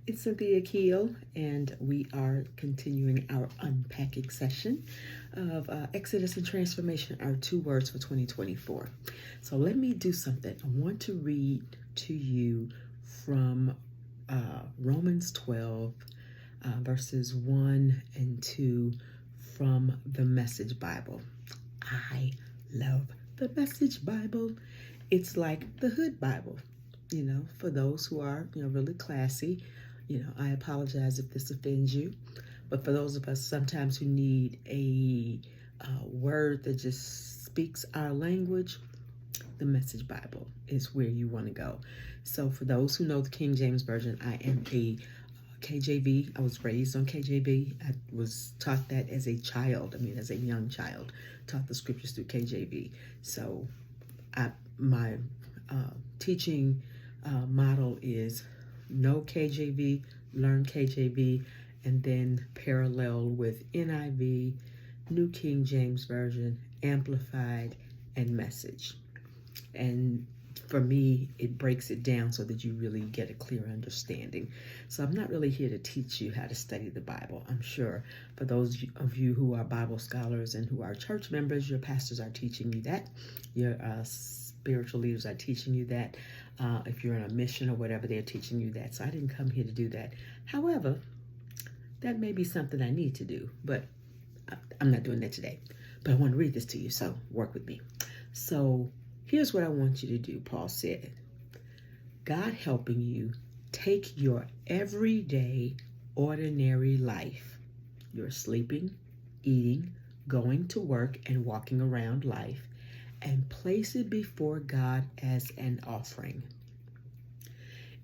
It's Cynthia Keel, and we are continuing our unpacking session of Exodus and Transformation, our 2 words for 2024. So let me do something. I want to read to you from Romans 12, verses 1 and 2 from the Message Bible. I love the Message Bible. It's like the Hood Bible, for those who are, really classy. I apologize if this offends you, but for those of us sometimes who need a word that just speaks our language, the Message Bible is where you want to go. So for those who know the King James Version, I am a KJV. I was raised on KJV. I was taught that as a child. As a young child, taught the scriptures through KJV. So my teaching model is know KJV, learn KJV, and then parallel with NIV, New King James Version, Amplified, and Message. And for me, it breaks it down so that you really get a clear understanding. So I'm not really here to teach you how to study the Bible. I'm sure for those of you who are Bible scholars and who are church members, your pastors are teaching you that. Your spiritual leaders are teaching you that. If you're on a mission or whatever, they're teaching you that. So I didn't come here to do that. However, that may be something I need to do, but I'm not doing that today. But I want to read this to you, so work with me. So here's what I want you to do, Paul said. God helping you take your everyday, ordinary life, your sleeping, eating, going to work, and walking around life, and place it before God as an offering.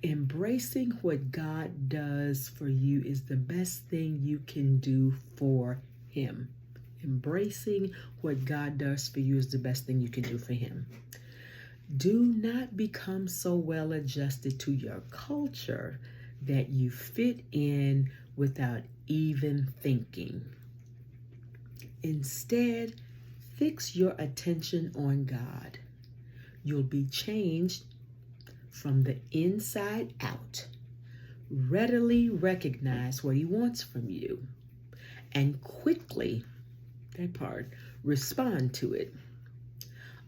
Embracing what God does for you is the best thing you can do for Him. Embracing what God does for you is the best thing you can do for Him. Do not become so well adjusted to your culture that you fit in without even thinking. Instead, fix your attention on God. You'll be changed from the inside out. Readily recognize what He wants from you and quickly, respond to it.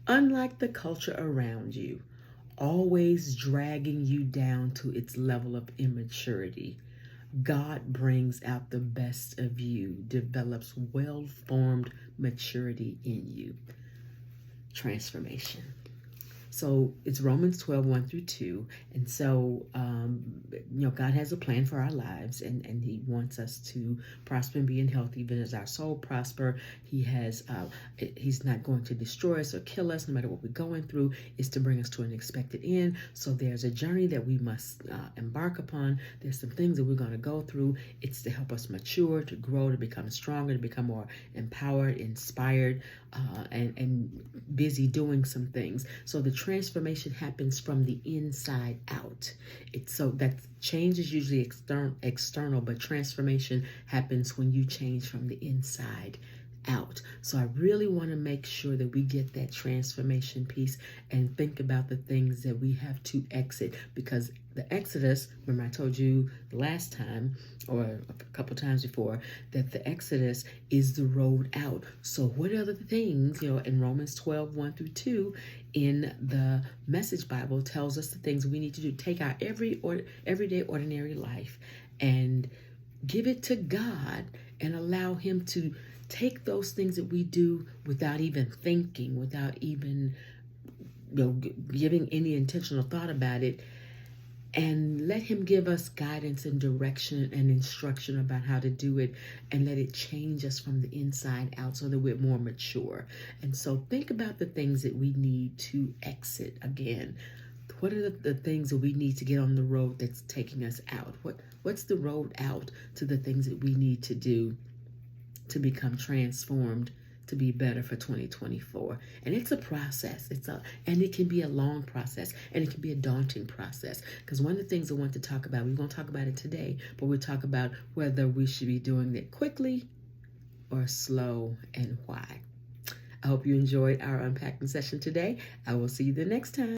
Unlike the culture around you, always dragging you down to its level of immaturity, God brings out the best of you, develops well-formed maturity in you. Transformation. So it's Romans 12, 1 through 2. And so, God has a plan for our lives, and He wants us to prosper and be in health, even as our soul prosper. He's not going to destroy us or kill us, no matter what we're going through. It's to bring us to an expected end. So there's a journey that we must embark upon. There's some things that we're going to go through. It's to help us mature, to grow, to become stronger, to become more empowered, inspired, and busy doing some things. So the transformation happens from the inside out. So that change is usually external, but transformation happens when you change from the inside out. So I really want to make sure that we get that transformation piece and think about the things that we have to exit, because the Exodus, remember I told you the last time or a couple times before that the Exodus is the road out. So what are the things, in Romans 12, 1 through 2 in the Message Bible tells us the things we need to do. Take our everyday ordinary life and give it to God and allow Him to take those things that we do without even thinking, without even giving any intentional thought about it, and let Him give us guidance and direction and instruction about how to do it, and let it change us from the inside out so that we're more mature. And so think about the things that we need to exit again. What are the things that we need to get on the road that's taking us out? What's the road out to the things that we need to do to become transformed, to be better for 2024. And it's a process. And it can be a long process, and it can be a daunting process. Because one of the things I want to talk about, we won't talk about it today, but we'll talk about whether we should be doing it quickly or slow, and why. I hope you enjoyed our unpacking session today. I will see you the next time.